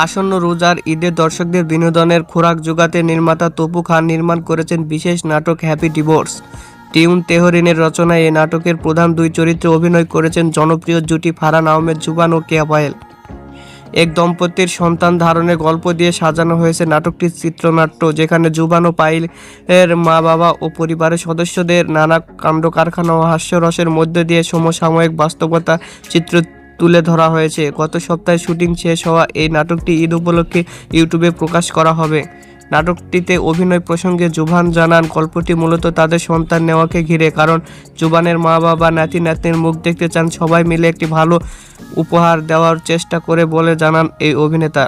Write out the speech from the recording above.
আসন্ন রোজার ঈদে দর্শকদের বিনোদনের খোরাক জোগাতে নির্মাতা তপু খান নির্মাণ করেছেন বিশেষ নাটক হ্যাপি ডিভোর্স। টিউন তেহরিনের রচনায় এই নাটকের প্রধান দুই চরিত্রে অভিনয় করেছেন জনপ্রিয় জুটি ফারহান আহমেদ জুবান ও কেয়া পায়েল। এক দম্পতির সন্তান ধারণের গল্প দিয়ে সাজানো হয়েছে নাটকটির চিত্রনাট্য, যেখানে জুবান ও পায়েলের মা বাবা ও পরিবারের সদস্যদের নানা কাণ্ড কারখানা ও হাস্যরসের মধ্য দিয়ে সমসাময়িক বাস্তবতা চিত্র তুলে ধরা হয়েছে। গত সপ্তাহে শুটিং শেষ হওয়া এই নাটকটি ঈদ উপলক্ষে ইউটিউবে প্রকাশ করা হবে। নাটকটিতে অভিনয় প্রসঙ্গে জুবান জানান, গল্পটি মূলত তাদের সন্তান নেওয়াকে ঘিরে, কারণ জুবানের মা বাবা নাতি নাতনির মুখ দেখতে চান। সবাই মিলে একটি ভালো উপহার দেওয়ার চেষ্টা করে বলে জানান এই অভিনেতা।